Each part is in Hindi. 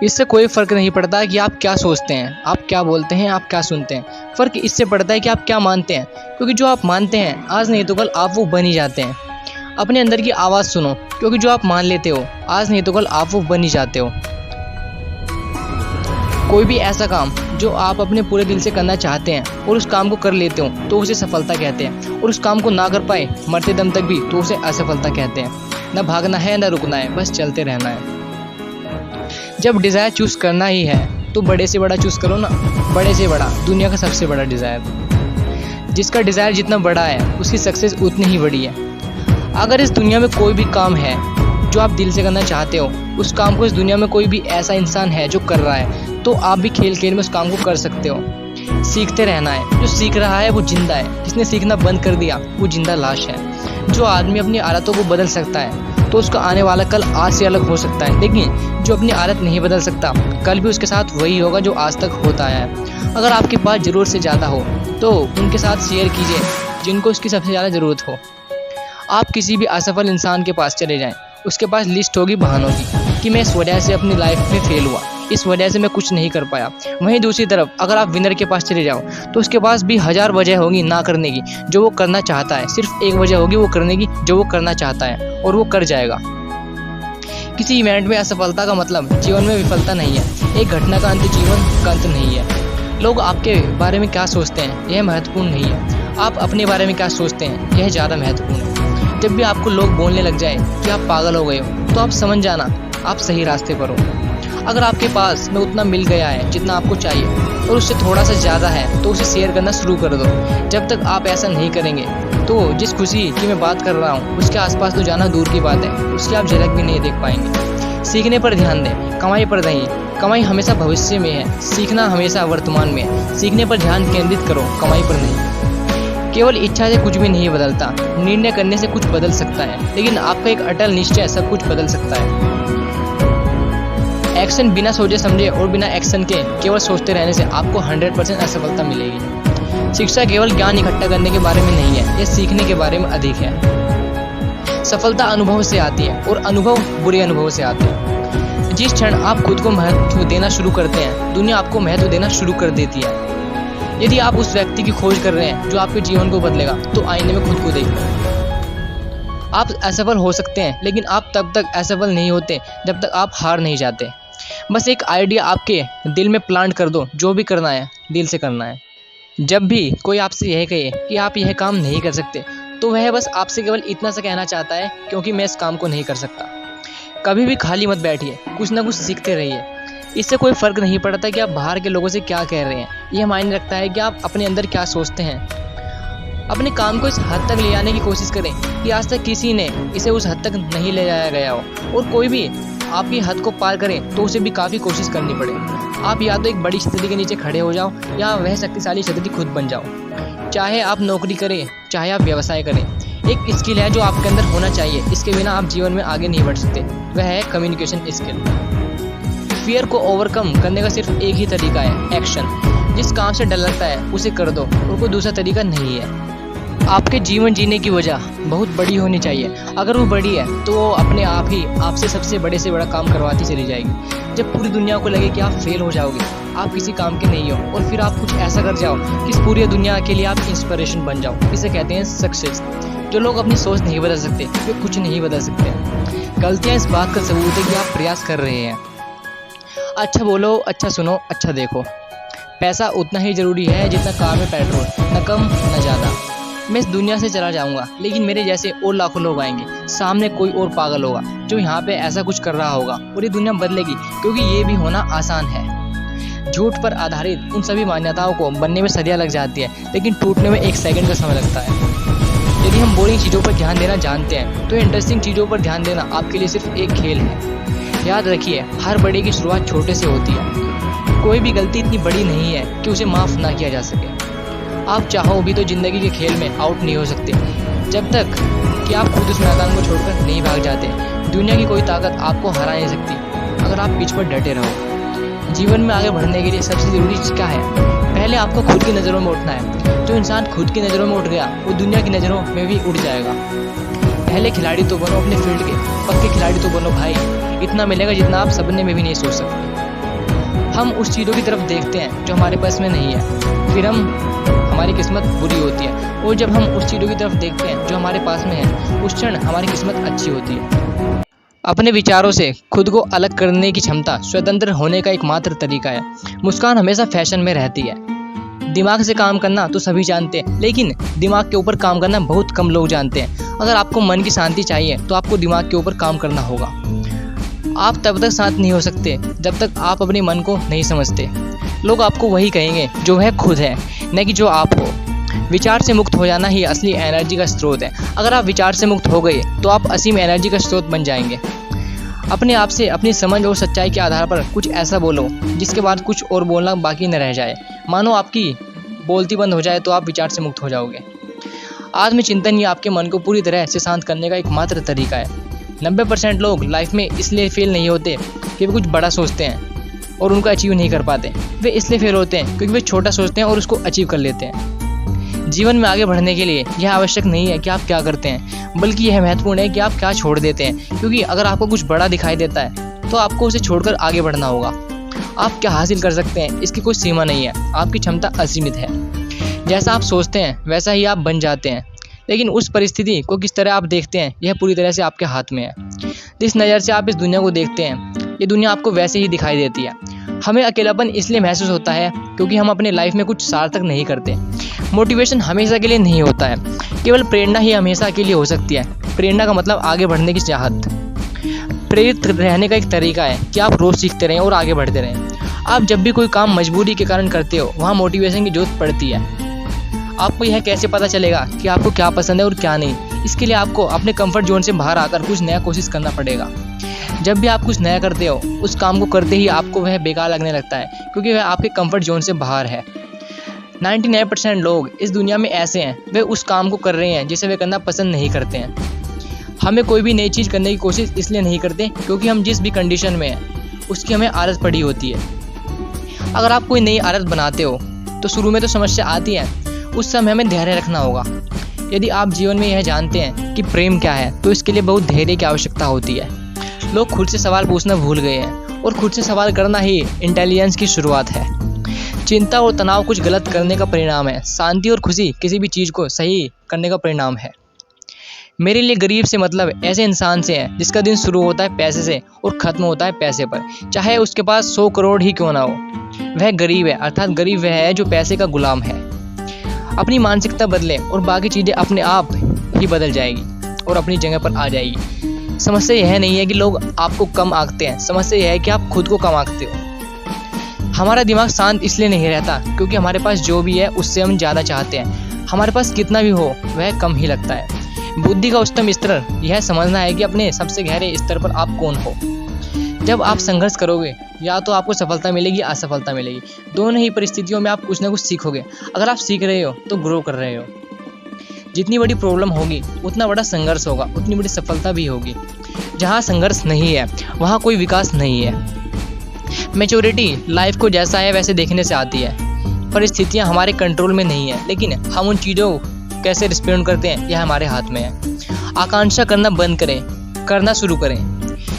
इससे कोई फ़र्क नहीं पड़ता कि आप क्या सोचते हैं, आप क्या बोलते हैं, आप क्या सुनते हैं। फ़र्क इससे पड़ता है कि आप क्या मानते हैं, क्योंकि जो आप मानते हैं आज नहीं तो कल आप वो बन ही जाते हैं। अपने अंदर की आवाज़ सुनो, क्योंकि जो आप मान लेते हो आज नहीं तो कल आप वो बन ही जाते हो। कोई भी ऐसा काम जो आप अपने पूरे दिल से करना चाहते हैं और उस काम को कर लेते हो तो उसे सफलता कहते हैं, और उस काम को ना कर पाए मरते दम तक भी तो उसे असफलता कहते हैं। ना भागना है ना रुकना है, बस चलते रहना है। जब डिज़ायर चूज़ करना ही है तो बड़े से बड़ा चूज़ करो ना, बड़े से बड़ा, दुनिया का सबसे बड़ा डिज़ायर। जिसका डिज़ायर जितना बड़ा है उसकी सक्सेस उतनी ही बड़ी है। अगर इस दुनिया में कोई भी काम है जो आप दिल से करना चाहते हो, उस काम को इस दुनिया में कोई भी ऐसा इंसान है जो कर रहा है, तो आप भी खेल खेल में उस काम को कर सकते हो। सीखते रहना है। जो सीख रहा है वो जिंदा है, जिसने सीखना बंद कर दिया वो जिंदा लाश है। जो आदमी अपनी आदतों को बदल सकता है तो उसका आने वाला कल आज से अलग हो सकता है, लेकिन जो अपनी आदत नहीं बदल सकता कल भी उसके साथ वही होगा जो आज तक होता है। अगर आपके पास ज़रूरत से ज़्यादा हो तो उनके साथ शेयर कीजिए जिनको उसकी सबसे ज़्यादा ज़रूरत हो। आप किसी भी असफल इंसान के पास चले जाएं, उसके पास लिस्ट होगी बहानों की कि मैं इस वजह से अपनी लाइफ में फेल हुआ, इस वजह से मैं कुछ नहीं कर पाया। वहीं दूसरी तरफ अगर आप विनर के पास चले जाओ तो उसके पास भी हज़ार वजह होगी ना करने की जो वो करना चाहता है, सिर्फ एक वजह होगी वो करने की जो वो करना चाहता है, और वो कर जाएगा। किसी इवेंट में असफलता का मतलब जीवन में विफलता नहीं है। एक घटना का अंत जीवन का अंत नहीं है। लोग आपके बारे में क्या सोचते हैं यह महत्वपूर्ण नहीं है, आप अपने बारे में क्या सोचते हैं यह ज़्यादा महत्वपूर्ण है। जब भी आपको लोग बोलने लग जाए कि आप पागल हो गए हो तो आप समझ जाना आप सही रास्ते पर हो। अगर आपके पास में उतना मिल गया है जितना आपको चाहिए और उससे थोड़ा सा ज़्यादा है तो उसे शेयर करना शुरू कर दो। जब तक आप ऐसा नहीं करेंगे तो जिस खुशी की मैं बात कर रहा हूँ उसके आसपास तो जाना दूर की बात है, उसकी आप झलक भी नहीं देख पाएंगे। सीखने पर ध्यान दें, कमाई पर नहीं। कमाई हमेशा भविष्य में है, सीखना हमेशा वर्तमान में है। सीखने पर ध्यान केंद्रित करो, कमाई पर नहीं। केवल इच्छा से कुछ भी नहीं बदलता, निर्णय करने से कुछ बदल सकता है, लेकिन आपका एक अटल निश्चय सब कुछ बदल सकता है। एक्शन बिना सोचे समझे और बिना एक्शन के केवल सोचते रहने से आपको 100% असफलता मिलेगी। शिक्षा केवल ज्ञान इकट्ठा करने के बारे में नहीं है, यह सीखने के बारे में अधिक है। सफलता अनुभव से आती है और अनुभव बुरे अनुभव से आते हैं। जिस क्षण आप खुद को महत्व देना शुरू करते हैं दुनिया आपको महत्व देना शुरू कर देती है। यदि आप उस व्यक्ति की खोज कर रहे हैं जो आपके जीवन को बदलेगा तो आईने में खुद को देखो। आप असफल हो सकते हैं लेकिन आप तब तक असफल नहीं होते जब तक आप हार नहीं जाते। बस एक आइडिया आपके दिल में प्लांट कर दो, जो भी करना है दिल से करना है। जब भी कोई आपसे यह कहे कि आप यह काम नहीं कर सकते तो वह बस आपसे केवल इतना सा कहना चाहता है क्योंकि मैं इस काम को नहीं कर सकता। कभी भी खाली मत बैठिए, कुछ ना कुछ सीखते रहिए। इससे कोई फ़र्क नहीं पड़ता कि आप बाहर के लोगों से क्या कह रहे हैं, यह मायने रखता है कि आप अपने अंदर क्या सोचते हैं। अपने काम को इस हद तक ले जाने की कोशिश करें कि आज तक किसी ने इसे उस हद तक नहीं ले जाया गया हो, और कोई भी आपकी हद को पार करें तो उसे भी काफ़ी कोशिश करनी पड़े। आप या तो एक बड़ी छतरी के नीचे खड़े हो जाओ या वह शक्तिशाली छतरी खुद बन जाओ। चाहे आप नौकरी करें चाहे आप व्यवसाय करें, एक स्किल है जो आपके अंदर होना चाहिए, इसके बिना आप जीवन में आगे नहीं बढ़ सकते। वह है कम्युनिकेशन स्किल। फियर को ओवरकम करने का सिर्फ एक ही तरीका है, एक्शन। जिस काम से डर लगता है उसे कर दो, और कोई दूसरा तरीका नहीं है। आपके जीवन जीने की वजह बहुत बड़ी होनी चाहिए। अगर वो बड़ी है तो वो अपने आप ही आपसे सबसे बड़े से बड़ा काम करवाती चली जाएगी। जब पूरी दुनिया को लगे कि आप फेल हो जाओगे, आप किसी काम के नहीं हो, और फिर आप कुछ ऐसा कर जाओ कि इस पूरी दुनिया के लिए आप इंस्पिरेशन बन जाओ, इसे कहते हैं सक्सेस। जो लोग अपनी सोच नहीं बदल सकते वे कुछ नहीं बदल सकते। गलतियाँ इस बात का सबूत है कि आप प्रयास कर रहे हैं। अच्छा बोलो, अच्छा सुनो, अच्छा देखो। पैसा उतना ही ज़रूरी है जितना कार में पेट्रोल, न कम न ज़्यादा। मैं इस दुनिया से चला जाऊंगा लेकिन मेरे जैसे और लाखों लोग आएंगे। सामने कोई और पागल होगा जो यहाँ पे ऐसा कुछ कर रहा होगा, और ये दुनिया बदलेगी, क्योंकि ये भी होना आसान है। झूठ पर आधारित उन सभी मान्यताओं को बनने में सदियाँ लग जाती है, लेकिन टूटने में 1 सेकंड का समय लगता है। यदि हम बोरिंग चीज़ों पर ध्यान देना जानते हैं तो इंटरेस्टिंग चीज़ों पर ध्यान देना आपके लिए सिर्फ एक खेल है। याद रखिए, हर बड़े की शुरुआत छोटे से होती है। कोई भी गलती इतनी बड़ी नहीं है कि उसे माफ़ ना किया जा सके। आप चाहो भी तो ज़िंदगी के खेल में आउट नहीं हो सकते जब तक कि आप खुद उस मैदान को छोड़कर नहीं भाग जाते। दुनिया की कोई ताकत आपको हरा नहीं सकती अगर आप पिच पर डटे रहो। जीवन में आगे बढ़ने के लिए सबसे ज़रूरी चीज़ क्या है? पहले आपको खुद की नज़रों में उठना है। जो इंसान खुद की नज़रों में उठ गया वो दुनिया की नज़रों में भी उठ जाएगा। पहले खिलाड़ी तो बनो अपने फील्ड के, पक्के खिलाड़ी तो बनो भाई। इतना मिलेगा जितना आप सपने में भी नहीं सोच सकते। हम उस चीज़ों की तरफ देखते हैं जो हमारे पास में नहीं है, फिर हमारी किस्मत बुरी होती है। और जब हम उस चीज़ों की तरफ देखते हैं जो हमारे पास में है, उस क्षण हमारी किस्मत अच्छी होती है। अपने विचारों से खुद को अलग करने की क्षमता स्वतंत्र होने का एकमात्र तरीका है। मुस्कान हमेशा फैशन में रहती है। दिमाग से काम करना तो सभी जानते हैं, लेकिन दिमाग के ऊपर काम करना बहुत कम लोग जानते हैं। अगर आपको मन की शांति चाहिए तो आपको दिमाग के ऊपर काम करना होगा। आप तब तक शांत नहीं हो सकते जब तक आप अपने मन को नहीं समझते। लोग आपको वही कहेंगे जो वह खुद है, न कि जो आप हो। विचार से मुक्त हो जाना ही असली एनर्जी का स्रोत है। अगर आप विचार से मुक्त हो गए तो आप असीम एनर्जी का स्रोत बन जाएंगे। अपने आप से अपनी समझ और सच्चाई के आधार पर कुछ ऐसा बोलो जिसके बाद कुछ और बोलना बाकी न रह जाए। मानो आपकी बोलती बंद हो जाए तो आप विचार से मुक्त हो जाओगे। आत्मचिंतन ही आपके मन को पूरी तरह से शांत करने का एकमात्र तरीका है। 90% लोग लाइफ में इसलिए फेल नहीं होते कि वे कुछ बड़ा सोचते हैं और उनको अचीव नहीं कर पाते। वे इसलिए फेल होते हैं क्योंकि वे छोटा सोचते हैं और उसको अचीव कर लेते हैं। जीवन में आगे बढ़ने के लिए यह आवश्यक नहीं है कि आप क्या करते हैं, बल्कि यह महत्वपूर्ण है कि आप क्या छोड़ देते हैं। क्योंकि अगर आपको कुछ बड़ा दिखाई देता है तो आपको उसे छोड़कर आगे बढ़ना होगा। आप क्या हासिल कर सकते हैं इसकी कोई सीमा नहीं है। आपकी क्षमता असीमित है। जैसा आप सोचते हैं वैसा ही आप बन जाते हैं, लेकिन उस परिस्थिति को किस तरह आप देखते हैं यह पूरी तरह से आपके हाथ में है। जिस नज़र से आप इस दुनिया को देखते हैं, ये दुनिया आपको वैसे ही दिखाई देती है। हमें अकेलापन इसलिए महसूस होता है क्योंकि हम अपने लाइफ में कुछ सार्थक नहीं करते। मोटिवेशन हमेशा के लिए नहीं होता है, केवल प्रेरणा ही हमेशा के लिए हो सकती है। प्रेरणा का मतलब आगे बढ़ने की चाहत। प्रेरित रहने का एक तरीका है कि आप रोज़ सीखते रहें और आगे बढ़ते रहें। आप जब भी कोई काम मजबूरी के कारण करते हो, वहाँ मोटिवेशन की जरूरत पड़ती है। आपको यह कैसे पता चलेगा कि आपको क्या पसंद है और क्या नहीं? इसके लिए आपको अपने कंफर्ट जोन से बाहर आकर कुछ नया कोशिश करना पड़ेगा। जब भी आप कुछ नया करते हो, उस काम को करते ही आपको वह बेकार लगने लगता है क्योंकि वह आपके कंफर्ट जोन से बाहर है। 99% लोग इस दुनिया में ऐसे हैं, वे उस काम को कर रहे हैं जिसे वे करना पसंद नहीं करते हैं। हमें कोई भी नई चीज़ करने की कोशिश इसलिए नहीं करते क्योंकि हम जिस भी कंडीशन में हैं उसकी हमें आदत पड़ी होती है। अगर आप कोई नई आदत बनाते हो तो शुरू में तो समस्या आती है, उस समय हमें धैर्य रखना होगा। यदि आप जीवन में यह जानते हैं कि प्रेम क्या है तो इसके लिए बहुत धैर्य की आवश्यकता होती है। लोग खुद से सवाल पूछना भूल गए हैं और खुद से सवाल करना ही इंटेलिजेंस की शुरुआत है। चिंता और तनाव कुछ गलत करने का परिणाम है। शांति और खुशी किसी भी चीज़ को सही करने का परिणाम है। मेरे लिए गरीब से मतलब ऐसे इंसान से है जिसका दिन शुरू होता है पैसे से और ख़त्म होता है पैसे पर, चाहे उसके पास 100 करोड़ ही क्यों ना हो। वह गरीब है, अर्थात गरीब वह है जो पैसे का गुलाम है। अपनी मानसिकता बदलें और बाकी चीज़ें अपने आप ही बदल जाएगी और अपनी जगह पर आ जाएगी। समस्या यह नहीं है कि लोग आपको कम आंकते हैं, समस्या यह है कि आप खुद को कम आंकते हो। हमारा दिमाग शांत इसलिए नहीं रहता क्योंकि हमारे पास जो भी है उससे हम ज़्यादा चाहते हैं। हमारे पास कितना भी हो वह कम ही लगता है। बुद्धि का उच्चतम स्तर यह समझना है कि अपने सबसे गहरे स्तर पर आप कौन हो। जब आप संघर्ष करोगे या तो आपको सफलता मिलेगी, असफलता मिलेगी। दोनों ही परिस्थितियों में आप कुछ ना कुछ सीखोगे। अगर आप सीख रहे हो तो ग्रो कर रहे हो। जितनी बड़ी प्रॉब्लम होगी उतना बड़ा संघर्ष होगा, उतनी बड़ी सफलता भी होगी। जहाँ संघर्ष नहीं है वहाँ कोई विकास नहीं है। मैच्योरिटी लाइफ को जैसा है वैसे देखने से आती है। परिस्थितियाँ हमारे कंट्रोल में नहीं है, लेकिन हम उन चीज़ों कैसे रिस्पॉन्ड करते हैं यह हमारे हाथ में है। आकांक्षा करना बंद करें, करना शुरू करें।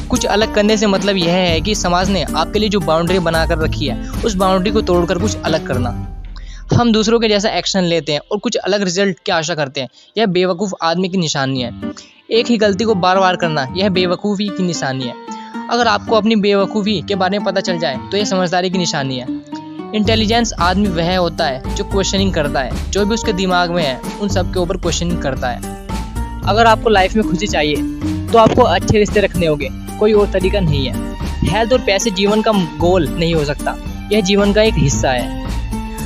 कुछ अलग करने से मतलब यह है कि समाज ने आपके लिए जो बाउंड्री बनाकर रखी है उस बाउंड्री को तोड़कर कुछ अलग करना। हम दूसरों के जैसा एक्शन लेते हैं और कुछ अलग रिजल्ट की आशा करते हैं। यह बेवकूफ़ आदमी की निशानी है। एक ही गलती को बार बार करना यह बेवकूफ़ी की निशानी है। अगर आपको अपनी बेवकूफ़ी के बारे में पता चल जाए तो यह समझदारी की निशानी है। इंटेलिजेंस आदमी वह होता है जो क्वेश्चनिंग करता है, जो भी उसके दिमाग में है उन सब के ऊपर क्वेश्चनिंग करता है। अगर आपको लाइफ में खुशी चाहिए तो आपको अच्छे रिश्ते रखने होंगे, कोई और तरीका नहीं है। हेल्थ और पैसे जीवन का गोल नहीं हो सकता, यह जीवन का एक हिस्सा है।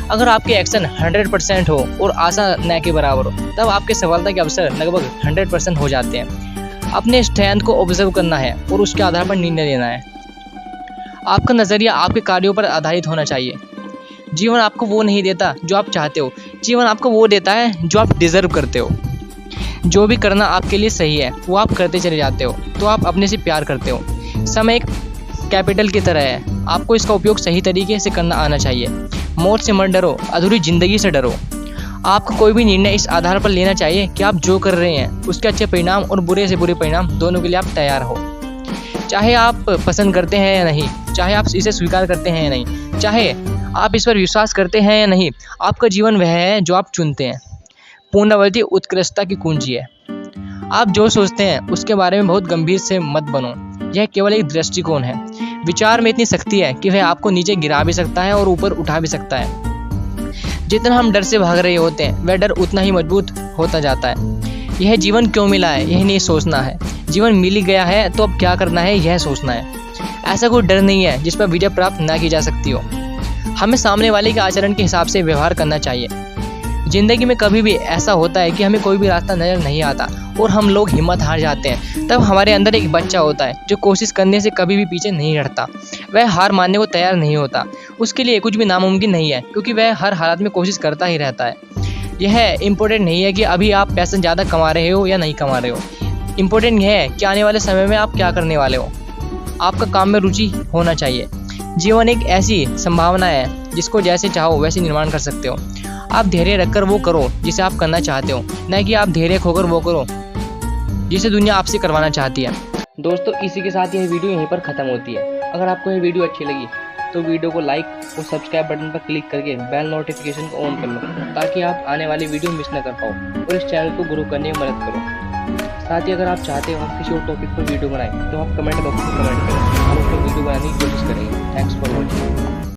अगर आपके एक्शन 100% हो और आशा न के बराबर हो तब आपके सफलता के अवसर लगभग 100% हो जाते हैं। अपने स्ट्रेंथ को ऑब्जर्व करना है और उसके आधार पर निर्णय लेना है। आपका नज़रिया आपके कार्यों पर आधारित होना चाहिए। जीवन आपको वो नहीं देता जो आप चाहते हो, जीवन आपको वो देता है जो आप डिज़र्व करते हो। जो भी करना आपके लिए सही है वो आप करते चले जाते हो, तो आप अपने से प्यार करते हो। समय एक कैपिटल की तरह है, आपको इसका उपयोग सही तरीके से करना आना चाहिए। मौत से मत डरो, अधूरी ज़िंदगी से डरो। आपको कोई भी निर्णय इस आधार पर लेना चाहिए कि आप जो कर रहे हैं उसके अच्छे परिणाम और बुरे से बुरे परिणाम दोनों के लिए आप तैयार हो। चाहे आप पसंद करते हैं या नहीं, चाहे आप इसे स्वीकार करते हैं या नहीं, चाहे आप इस पर विश्वास करते हैं या नहीं, आपका जीवन वह है जो आप चुनते हैं। पुनरावृत्ति उत्कृष्टता की कुंजी है। आप जो सोचते हैं उसके बारे में बहुत गंभीर से मत बनो, यह केवल एक दृष्टिकोण है। विचार में इतनी शक्ति है कि वह आपको नीचे गिरा भी सकता है और ऊपर उठा भी सकता है। जितना हम डर से भाग रहे होते हैं वह डर उतना ही मजबूत होता जाता है। यह जीवन क्यों मिला है यह नहीं सोचना है, जीवन मिल ही गया है तो अब क्या करना है यह सोचना है। ऐसा कोई डर नहीं है जिस पर विजय प्राप्त ना की जा सकती हो। हमें सामने वाले के आचरण के हिसाब से व्यवहार करना चाहिए। जिंदगी में कभी भी ऐसा होता है कि हमें कोई भी रास्ता नजर नहीं आता और हम लोग हिम्मत हार जाते हैं। तब हमारे अंदर एक बच्चा होता है जो कोशिश करने से कभी भी पीछे नहीं हटता। वह हार मानने को तैयार नहीं होता। उसके लिए कुछ भी नामुमकिन नहीं है क्योंकि वह हर हालात में कोशिश करता ही रहता है। यह इम्पोर्टेंट नहीं है कि अभी आप पैसा ज़्यादा कमा रहे हो या नहीं कमा रहे हो। इम्पोर्टेंट यह है कि आने वाले समय में आप क्या करने वाले हो। आपका काम में रुचि होना चाहिए। जीवन एक ऐसी संभावना है जिसको जैसे चाहो वैसे निर्माण कर सकते हो। आप धैर्य रखकर वो करो जिसे आप करना चाहते हो, न कि आप धैर्य खोकर वो करो जिसे दुनिया आपसे करवाना चाहती है। दोस्तों, इसी के साथ यह वीडियो यहीं पर ख़त्म होती है। अगर आपको यह वीडियो अच्छी लगी तो वीडियो को लाइक और सब्सक्राइब बटन पर क्लिक करके बेल नोटिफिकेशन को ऑन कर लो ताकि आप आने वाली वीडियो मिस न कर पाओ और इस चैनल को ग्रो करने में मदद करो। साथ ही अगर आप चाहते हो हम किसी और टॉपिक पर वीडियो बनाएं तो आप कमेंट बॉक्स में कमेंट करें, हम उस पर वीडियो बनाने की कोशिश करेंगे। Thanks for watching.